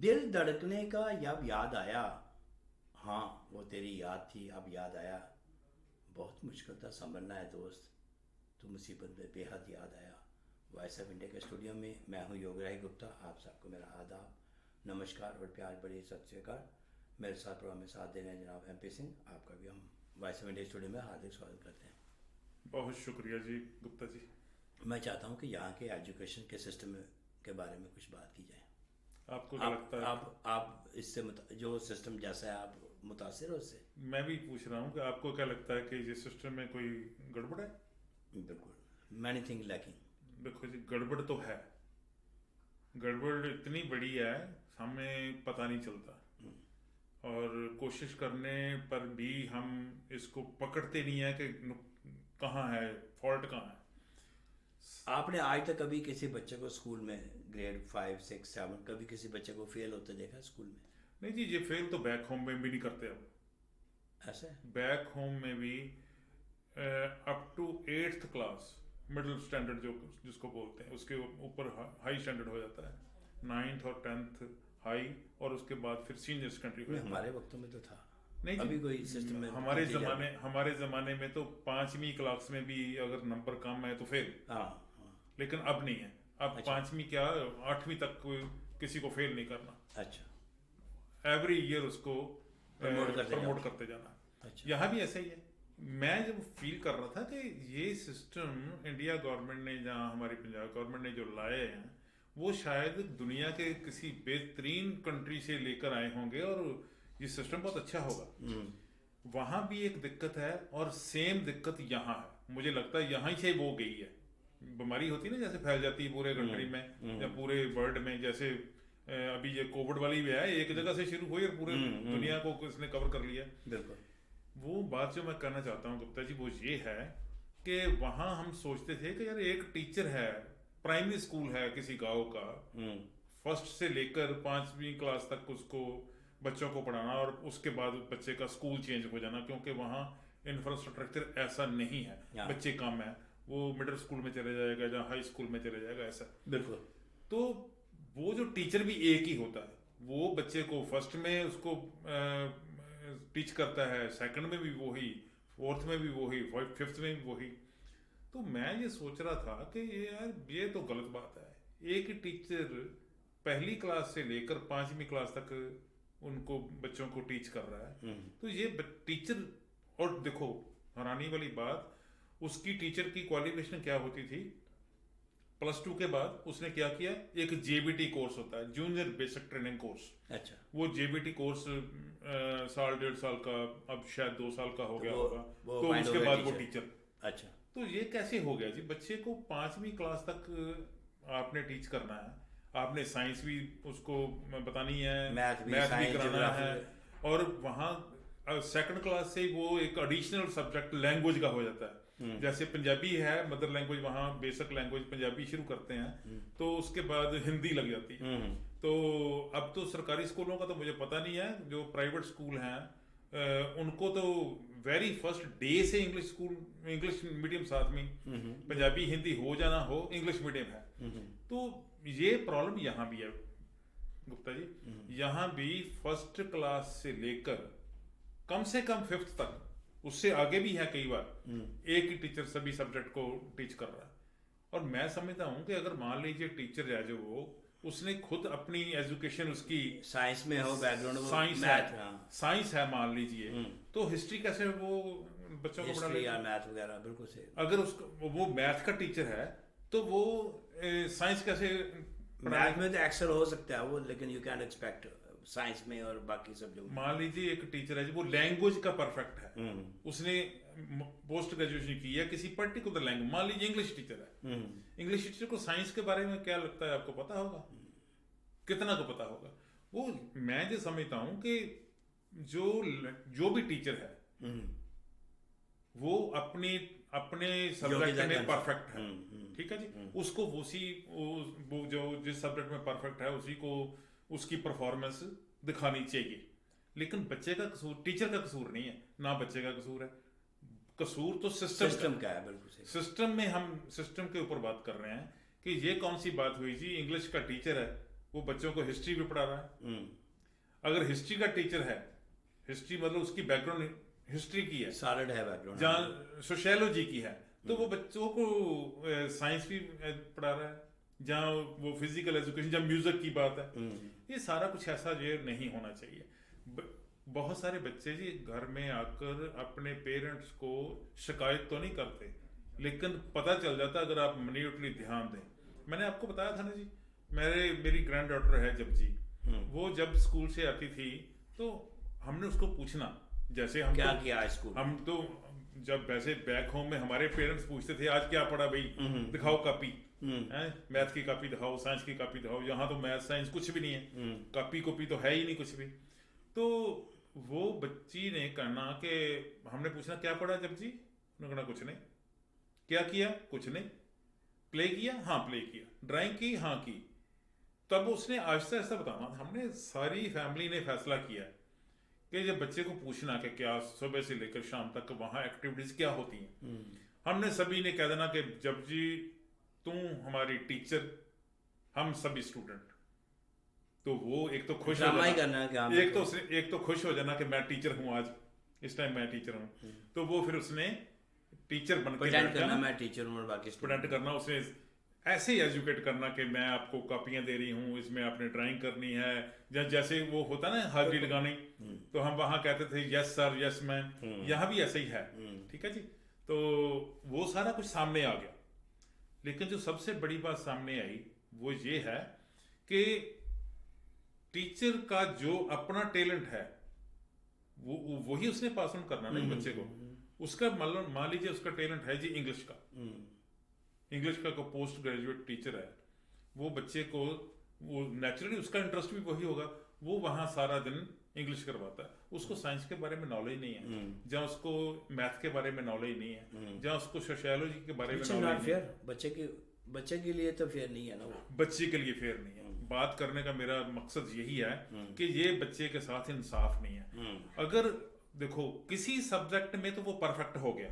दिल धड़कने का जब याद आया, हाँ वो तेरी याद थी अब याद आया, बहुत मुश्किल था संभलना है दोस्त, तो मुसीबत में बेहद याद आया। वॉइस ऑफ इंडिया के स्टूडियो में मैं हूँ योगराज गुप्ता, आप सबको मेरा आदाब, नमस्कार और प्यार बड़ी सत श्रीकाल। मेरे साथ प्रोग्राम में साथ दे रहे हैं जनाब MP सिंह, आपका भी हम वॉइस ऑफ इंडिया स्टूडियो में हार्दिक स्वागत करते हैं। बहुत शुक्रिया जी गुप्ता जी। मैं चाहता हूँ कि यहाँ के एजुकेशन के सिस्टम के बारे में कुछ बात की जाए। आपको क्या लगता है? आप इससे जो सिस्टम जैसा है आप मुतासिर हो उससे? मैं भी पूछ रहा हूँ कि आपको क्या लगता है कि ये सिस्टम में कोई गड़बड़ है? बिल्कुल, मैनी थिंग लैकिंग। देखो जी, गड़बड़ तो है, गड़बड़ इतनी बड़ी है हमें पता नहीं चलता, और कोशिश करने पर भी हम इसको पकड़ते नहीं है कि कहाँ है फॉल्ट, कहाँ है। आपने आज तक कभी किसी बच्चे को स्कूल में ग्रेड 5, 6, 7 कभी किसी बच्चे को फेल होते देखा स्कूल में? नहीं जी, ये फेल तो बैक होम में भी नहीं करते अब। ऐसा है? बैक होम में भी up to 8th class middle standard जो जिसको बोलते हैं उसके ऊपर हाई स्टैंडर्ड हो जाता है। 9th और 10th हाई, और उसके बाद फिर सीनियर सेकेंडरी हो जाता है। हमारे वक्तों में तो था नहीं अभी जी, कोई सिस्टम में हमारे ज़माने में तो 5वीं क्लास में भी अगर नंबर कम है तो फेल। हाँ। लेकिन अब नहीं है, अब अच्छा। 5वीं क्या 8वीं तक किसी को फेल नहीं करना। अच्छा, एवरी ईयर उसको प्रमोट करते जाना। अच्छा। यहाँ भी ऐसा ही है। मैं जब फील कर रहा था कि ये सिस्टम इंडिया गवर्नमेंट ने, जहाँ हमारी पंजाब गवर्नमेंट ने जो लाए हैं, वो शायद दुनिया के किसी बेहतरीन कंट्री से लेकर आए होंगे और ये सिस्टम बहुत अच्छा होगा। वहाँ भी एक दिक्कत है और सेम दिक्कत यहाँ है। मुझे लगता है यहाँ से वो गई है, बीमारी होती है ना जैसे फैल जाती है पूरे कंट्री में या पूरे वर्ल्ड में। जैसे अभी ये कोविड वाली भी है, एक जगह से शुरू हुई और पूरे दुनिया को इसने कवर कर लिया। बिल्कुल। वो बात जो मैं कहना चाहता हूँ गुप्ता जी, वो ये है कि वहाँ हम सोचते थे कि यार एक टीचर है, प्राइमरी स्कूल है किसी गांव का, फर्स्ट से लेकर 5वीं क्लास तक उसको बच्चों को पढ़ाना और उसके बाद बच्चे का स्कूल चेंज हो जाना, क्योंकि वहाँ इंफ्रास्ट्रक्चर ऐसा नहीं है, बच्चे कम है, वो मिडिल स्कूल में चले जाएगा या हाई स्कूल में चले जाएगा, ऐसा। बिल्कुल। तो वो जो टीचर भी एक ही होता है, वो बच्चे को फर्स्ट में उसको टीच करता है, सेकंड में भी वही, फोर्थ में भी वही, फिफ्थ में भी वही। तो मैं ये सोच रहा था कि यार ये तो गलत बात है। एक ही टीचर पहली क्लास से लेकर 5वीं क्लास तक उनको बच्चों को टीच कर रहा है, तो ये टीचर, और देखो हैरानी वाली बात, उसकी टीचर की क्वालिफिकेशन क्या होती थी? +2 के बाद उसने क्या किया, एक JBT कोर्स होता है, जूनियर बेसिक ट्रेनिंग कोर्स। अच्छा। वो JBT कोर्स साल 1.5 साल का, अब शायद 2 साल का हो गया होगा, तो उसके बाद वो टीचर। अच्छा। तो ये कैसे हो गया जी? बच्चे को 5वीं क्लास तक आपने टीच करना है, आपने साइंस भी उसको बतानी है, मैथ भी कराना है, और वहाँ सेकंड क्लास से वो एक एडिशनल सब्जेक्ट लैंग्वेज का हो जाता है। जैसे पंजाबी है मदर लैंग्वेज, वहाँ बेसिक लैंग्वेज पंजाबी शुरू करते हैं, तो उसके बाद हिंदी लग जाती है। तो अब तो सरकारी स्कूलों का तो मुझे पता नहीं है, जो प्राइवेट स्कूल हैं उनको तो वेरी फर्स्ट डे से इंग्लिश मीडियम साथ में, पंजाबी हिंदी हो जाना हो, इंग्लिश मीडियम है। तो ये प्रॉब्लम यहाँ भी है गुप्ता जी, यहाँ भी फर्स्ट क्लास से लेकर कम से कम 5th तक, उससे आगे भी है कई बार, एक ही टीचर सभी सब्जेक्ट को टीच कर रहा है। और मैं समझता हूँ कि अगर मान लीजिए टीचर है जो वो, उसने खुद अपनी एजुकेशन उसकी साइंस में हो, बैकग्राउंड साइंस है मान लीजिए, तो हिस्ट्री कैसे वो बच्चों को पढ़ा या मैथ वगैरह? बिल्कुल सही। अगर उसको वो मैथ का टीचर है तो वो साइंस कैसे? मैथ में तो एक्सेल हो सकता है वो, लेकिन यू कैन एक्सपेक्ट साइंस में और बाकी सब जो। मान लीजिए एक टीचर है जो वो लैंग्वेज का परफेक्ट है, उसने पोस्ट ग्रेजुएशन की है किसी पर्टिकुलर लैंग्वेज, मान लीजिए इंग्लिश टीचर है, इंग्लिश टीचर को साइंस के बारे में क्या लगता है आपको पता होगा? कितना को पता होगा? वो मैं जो समझता हूँ कि जो भी टीचर है वो अपने सब्जेक्ट में परफेक्ट है, ठीक है जी, उसको वो जो जिस सब्जेक्ट में परफेक्ट है उसी को उसकी परफॉर्मेंस दिखानी चाहिए। लेकिन बच्चे का कसूर, टीचर का कसूर नहीं है, ना बच्चे का कसूर है, कसूर तो सिस्टम का है। बिल्कुल सही। सिस्टम में हम सिस्टम के ऊपर बात कर रहे हैं कि ये कौन सी बात हुई जी, इंग्लिश का टीचर है वो बच्चों को हिस्ट्री भी पढ़ा रहा है। अगर हिस्ट्री का टीचर है, हिस्ट्री मतलब उसकी बैकग्राउंड हिस्ट्री की है, सॉलिड है बैकग्राउंड, जहाँ सोशियोलॉजी की है, तो वो बच्चों को साइंस भी पढ़ा रहा है, जहाँ वो फिजिकल एजुकेशन, जहाँ म्यूजिक की बात है, ये सारा कुछ ऐसा ये नहीं होना चाहिए। बहुत सारे बच्चे जी घर में आकर अपने पेरेंट्स को शिकायत तो नहीं करते, लेकिन पता चल जाता अगर आप मिनिटली ध्यान दें। मैंने आपको बताया था ना जी, मेरी ग्रैंड डॉटर है जब जी, वो जब स्कूल से आती थी तो हमने उसको पूछना, जैसे हम क्या किया स्कूल, हम तो जब वैसे बैक होम में हमारे पेरेंट्स पूछते थे आज क्या पढ़ा भाई, दिखाओ कॉपी, मैथ की कॉपी दिखाओ, साइंस की कॉपी दिखाओ। यहाँ तो मैथ साइंस कुछ भी नहीं है, कॉपी तो है ही नहीं कुछ भी। तो वो बच्ची ने कहना कि हमने पूछना क्या पढ़ा जब जी, उन्होंने कहना कुछ नहीं। क्या किया, कुछ नहीं। प्ले किया, हाँ प्ले किया। ड्राइंग की, हाँ की। तब उसने आहिस्ता आहिस्ता बताना, हमने सारी फैमिली ने फैसला किया कि जब बच्चे को पूछना कि क्या सुबह से लेकर शाम तक वहाँ एक्टिविटीज क्या होती हैं, हमने सभी ने कह देना कि जब जी तुम हमारी टीचर, हम सभी स्टूडेंट। तो वो एक तो खुश हो जाना, एक तो खुश हो जाना कि मैं टीचर हूँ, आज इस टाइम मैं टीचर हूँ। तो वो फिर उसने टीचर बनकर प्रेजेंट करना, मैं टीचर हूँ, और बाकी प्रेजेंट करना, उसने ऐसे ही एजुकेट करना कि मैं आपको कॉपियां दे रही हूँ, इसमें आपने ड्राइंग करनी है। जैसे वो होता ना हाजिरी लगानी, तो हम वहाँ कहते थे यस सर, यस मैम, यहाँ भी ऐसे ही है। ठीक है जी। तो वो सारा कुछ सामने आ गया, लेकिन जो सबसे बड़ी बात सामने आई वो ये है कि टीचर का जो अपना टैलेंट है वो वही उसने पास ऑन करना ना बच्चे को। उसका मान लीजिए उसका टैलेंट है जी इंग्लिश का, इंग्लिश का को पोस्ट ग्रेजुएट टीचर है, वो बच्चे को वो नेचुरली उसका इंटरेस्ट भी वही होगा, वो वहाँ सारा दिन इंग्लिश करवाता है। उसको साइंस के बारे में नॉलेज नहीं है, जहाँ उसको मैथ के बारे में नॉलेज नहीं है, जहाँ उसको सोशियोलॉजी के बारे में नॉलेज नहीं है। बच्चे के लिए तो फेयर नहीं है ना, वो बच्चे के लिए फेयर नहीं है। बात करने का मेरा मकसद यही है कि ये बच्चे के साथ इंसाफ नहीं है। अगर देखो किसी सब्जेक्ट में तो वो परफेक्ट हो गया,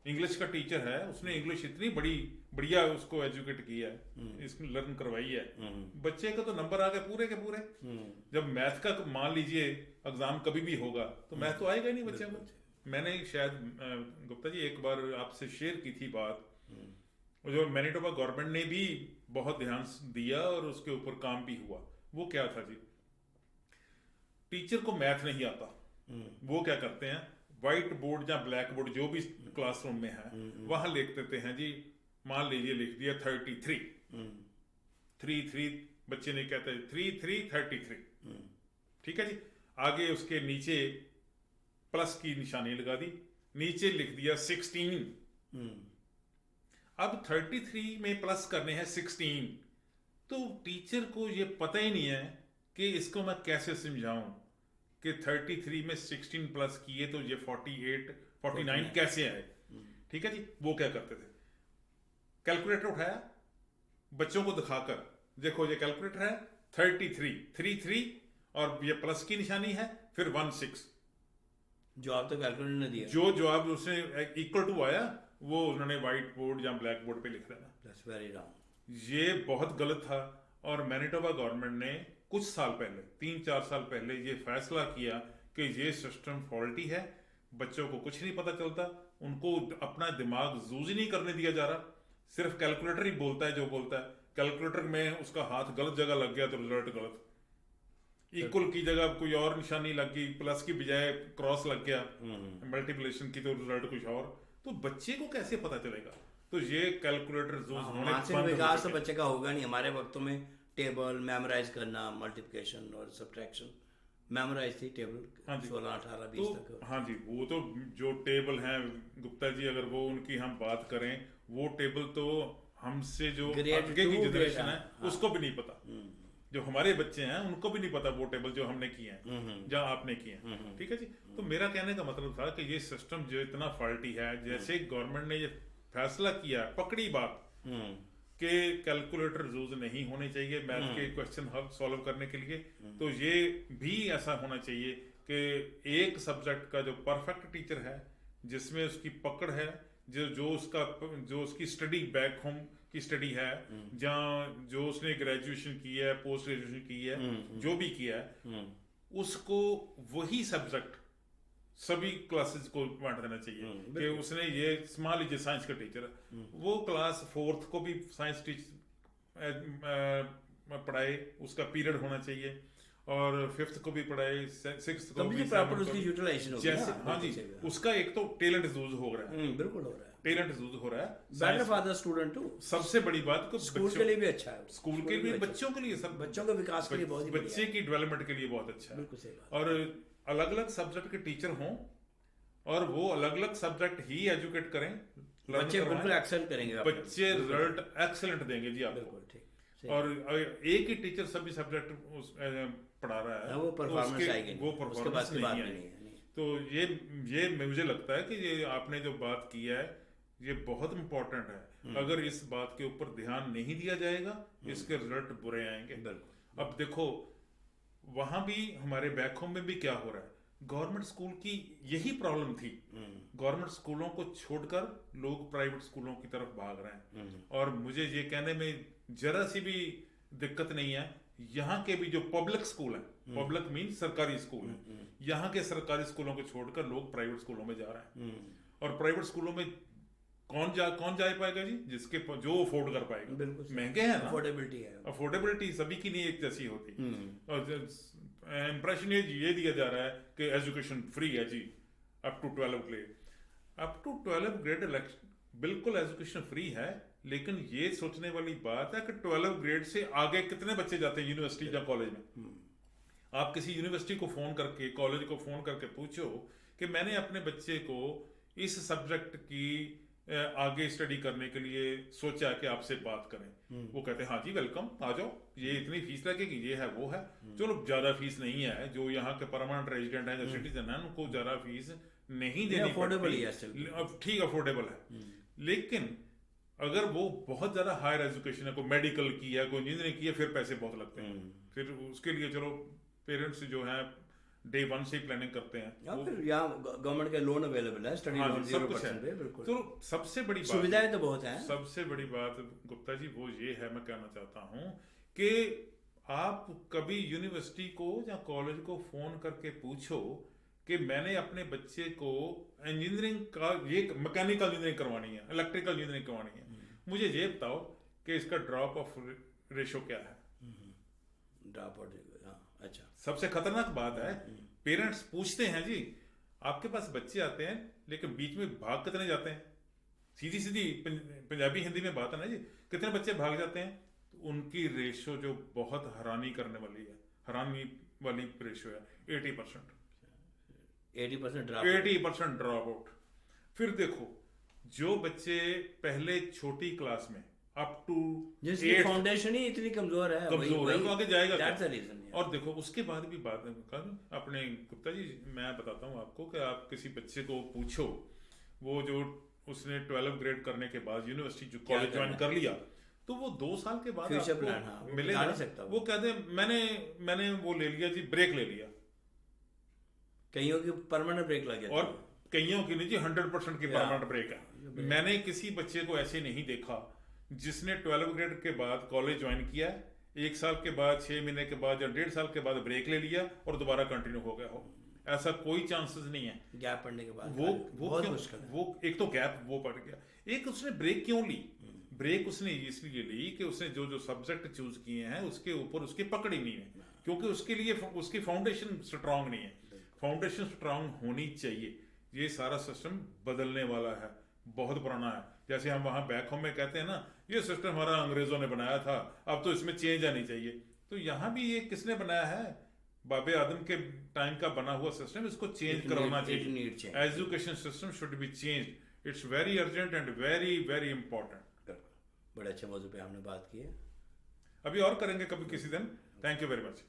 इंग्लिश का टीचर है, उसने इंग्लिश इतनी बढ़िया उसको एजुकेट किया है, इसको लर्न करवाई है, बच्चे का तो नंबर आ गए पूरे के पूरे। जब मैथ का मान लीजिए एग्जाम कभी भी होगा तो मैथ तो आएगा ही नहीं बच्चे को। मैंने शायद गुप्ता जी एक बार आपसे शेयर की थी बात, जो मैनिटोबा गवर्नमेंट ने भी बहुत ध्यान दिया और उसके ऊपर काम भी हुआ। वो क्या था जी, टीचर को मैथ नहीं आता, वो क्या करते हैं, व्हाइट बोर्ड या ब्लैक बोर्ड जो भी क्लासरूम में है वहां लिख देते हैं जी, मान लीजिए लिख दिया 33, 3 बच्चे ने कहते हैं 3 33, ठीक है जी। आगे उसके नीचे प्लस की निशानी लगा दी, नीचे लिख दिया 16। अब 33 में प्लस करने हैं 16, तो टीचर को ये पता ही नहीं है कि इसको मैं कैसे समझाऊं कि 33 में 16 प्लस किए तो ये 48 49 कैसे आए। ठीक है जी। वो क्या करते थे, कैलकुलेटर उठाया, बच्चों को दिखाकर देखो ये कैलकुलेटर है 33 और ये प्लस की निशानी है, फिर 16। जवाब तो कैलकुलेटर ने दिया, जो जवाब उसने इक्वल टू आया वो उन्होंने व्हाइट बोर्ड या ब्लैक बोर्ड पे लिख देना। That's very wrong. ये बहुत गलत था। और मैनिटोबा गवर्नमेंट ने कुछ साल पहले, 3-4 साल पहले ये फैसला किया कि ये सिस्टम फॉल्टी है, बच्चों को कुछ नहीं पता चलता, उनको अपना दिमाग यूज ही नहीं करने दिया जा रहा, सिर्फ कैलकुलेटर ही बोलता है जो बोलता है। कैलकुलेटर में उसका हाथ गलत जगह लग गया तो रिजल्ट गलत, इक्वल की जगह कोई और निशानी लग गई, प्लस की बजाय क्रॉस लग गया, मल्टीप्लिकेशन की तो रिजल्ट कुछ और। तो बच्चे को कैसे पता चलेगा? तो ये कैलकुलेटर मानसिक विकास तो बच्चे का होगा नहीं। हमारे वक्तों में टेबल मेमोराइज करना, मल्टीप्लिकेशन और सब्ट्रैक्शन मेमोराइज थी, टेबल 16, 18, 20 तक। हाँ जी, वो तो जो टेबल हैं गुप्ता जी, अगर वो उनकी हम बात करें, वो टेबल तो हमसे जो आगे की जनरेशन है उसको भी नहीं पता। जो हमारे बच्चे हैं उनको भी नहीं पता वो टेबल जो हमने किए हैं या आपने किए हैं। ठीक है जी। तो मेरा कहने का मतलब था कि ये सिस्टम जो इतना फॉल्टी है, जैसे गवर्नमेंट ने ये फैसला किया, पकड़ी बात कि कैलकुलेटर यूज नहीं होने चाहिए मैथ के क्वेश्चन सॉल्व करने के लिए, तो ये भी ऐसा होना चाहिए कि एक सब्जेक्ट का जो परफेक्ट टीचर है, जिसमें उसकी पकड़ है, जो उसकी स्टडी बैक होम की स्टडी है, जहाँ जो उसने ग्रेजुएशन की है, पोस्ट ग्रेजुएशन की है, जो भी किया है, उसको वही सब्जेक्ट सभी क्लासेस को बांट देना चाहिए। कि उसने ये मान लीजिए साइंस का टीचर है, वो क्लास 4th को भी साइंस पढ़ाए, उसका पीरियड होना चाहिए, और 5th को भी पढ़ाए, 6th को भी, प्रॉपर उसकी यूटिलाइजेशन होगी जैसे हाँ जी, उसका एक तो टैलेंट यूज हो रहा है, बिल्कुल हो रहा है, टैलेंट यूज हो रहा है, better for the student too. सबसे बड़ी बात को स्कूल के लिए भी अच्छा है, स्कूल के लिए, बच्चों के लिए, सब बच्चों के विकास के लिए बहुत ही बच्चे की डेवलपमेंट के लिए बहुत अच्छा है। बिल्कुल सही बात। और अलग अलग सब्जेक्ट के टीचर हों और वो अलग अलग सब्जेक्ट ही एजुकेट करें, बच्चे बिल्कुल एक्सेल करेंगे, बच्चे रिजल्ट एक्सेलेंट देंगे जी आपको। बिल्कुल ठीक। और एक ही टीचर सभी सब्जेक्ट पढ़ा रहा है, वो परफॉर्मेंस आएगी, वो परफॉर्मेंस नहीं है। तो ये मुझे लगता है कि ये आपने जो बात की है ये बहुत इंपॉर्टेंट है। अगर इस बात के ऊपर ध्यान नहीं दिया जाएगा, इसके रिजल्ट बुरे आएंगे। अब देखो वहां भी, हमारे बैक होम में भी क्या हो रहा है, गवर्नमेंट स्कूल की यही प्रॉब्लम थी। गवर्नमेंट स्कूलों को छोड़कर लोग प्राइवेट स्कूलों की तरफ भाग रहे हैं, और मुझे ये कहने में जरा सी भी दिक्कत नहीं है, यहाँ के भी जो पब्लिक स्कूल है, पब्लिक मीन सरकारी स्कूल है, यहाँ के सरकारी स्कूलों को छोड़कर लोग प्राइवेट स्कूलों में जा रहे हैं। और प्राइवेट स्कूलों में कौन जा पाएगा जी, जिसके जो अफोर्ड कर पाएगा, महंगे हैं ना, अफोर्डेबिलिटी सभी की नहीं एक जैसी होती। और इंप्रेशन ये दिया जा रहा है कि एजुकेशन फ्री है जी अप टू 12th ग्रेड बिल्कुल एजुकेशन फ्री है, लेकिन ये सोचने वाली बात है कि 12th ग्रेड से आगे कितने बच्चे जाते हैं यूनिवर्सिटी या कॉलेज में। आप किसी यूनिवर्सिटी को फोन करके, कॉलेज को फोन करके पूछो कि मैंने अपने बच्चे को इस सब्जेक्ट की आगे स्टडी करने के लिए सोचा कि आपसे बात करें, वो कहते हैं हाँ जी वेलकम, आ जाओ, ये इतनी फीस लगेगी, ये है वो है। चलो ज्यादा फीस नहीं है, जो यहाँ के परमानेंट रेजिडेंट है, जो सिटीजन है, उनको ज्यादा फीस नहीं देनी पड़ती, अब ठीक अफोर्डेबल है। लेकिन अगर वो बहुत ज्यादा हायर एजुकेशन है, कोई मेडिकल की है, कोई इंजीनियरिंग की है, फिर पैसे बहुत लगते हैं। फिर उसके लिए चलो पेरेंट्स जो है डे 1 से ही प्लानिंग करते हैं, या फिर यहाँ गवर्नमेंट के लोन अवेलेबल है, स्टडी लोन 0% पे, बिल्कुल। तो सबसे बड़ी बात, सुविधाएं तो बहुत हैं। सबसे बड़ी बात गुप्ता जी वो ये है, मैं कहना चाहता हूँ कि आप कभी यूनिवर्सिटी को या कॉलेज को फोन करके पूछो कि मैंने अपने बच्चे को इंजीनियरिंग का, ये मैकेनिकल इंजीनियरिंग करवानी है, इलेक्ट्रिकल इंजीनियरिंग करवानी है, मुझे ये बताओ कि इसका ड्रॉप ऑफ रेशो क्या है। ड्रॉप आउट, अच्छा, सबसे खतरनाक बात है, पेरेंट्स पूछते हैं जी आपके पास बच्चे आते हैं, लेकिन बीच में भाग कितने जाते हैं, सीधी सीधी पंजाबी हिंदी में बात है ना जी, कितने बच्चे भाग जाते हैं। तो उनकी रेशो जो बहुत हैरानी करने वाली है, हैरानी वाली रेशो है 80%। 80% ड्रॉप आउट। फिर देखो जो बच्चे पहले छोटी क्लास में अप टू जिसकी फाउंडेशन ही इतनी कमजोर है, तो आगे जाएगा क्या? रीजन। और देखो उसके बाद भी बात अपने गुप्ता जी, मैं बताता हूँ आपको कि आप किसी बच्चे को पूछो, वो जो उसने 12th ग्रेड करने के बाद यूनिवर्सिटी जो कॉलेज ज्वाइन कर लिया, तो वो 2 साल के बाद आपको मिलेगा, वो कहते हैं मैंने वो ले लिया जी, ब्रेक ले लिया। कईयों की परमानेंट ब्रेक लग गया, और कईयों की नहीं जी 100% की परमानेंट ब्रेक है। मैंने किसी बच्चे को ऐसे नहीं देखा जिसने 12th ग्रेड के बाद कॉलेज ज्वाइन किया, 1 साल के बाद, 6 महीने के बाद या 1.5 साल के बाद ब्रेक ले लिया और दोबारा कंटिन्यू हो गया हो। ऐसा कोई चांसेस नहीं है। गैप पड़ने के बाद वो एक तो गैप वो पड़ गया, एक उसने ब्रेक क्यों ली, ब्रेक उसने इसलिए ली कि उसने जो सब्जेक्ट चूज किए हैं उसके ऊपर उसकी पकड़ ही नहीं है, क्योंकि उसके लिए उसकी फाउंडेशन स्ट्रांग नहीं है। फाउंडेशन स्ट्रांग होनी चाहिए। ये सारा सिस्टम बदलने वाला है, बहुत पुराना है। जैसे हम वहां बैक होम में कहते हैं ना, ये सिस्टम हमारा अंग्रेजों ने बनाया था, अब तो इसमें चेंज आनी चाहिए। तो यहाँ भी ये किसने बनाया है? बाबे आदम के टाइम का बना हुआ सिस्टम, इसको चेंज करवाना चाहिए। Education system should be changed. It's very urgent and very very important. बड़े अच्छे मौजू पे हमने बात की है, अभी और करेंगे कभी किसी दिन। Thank you very much.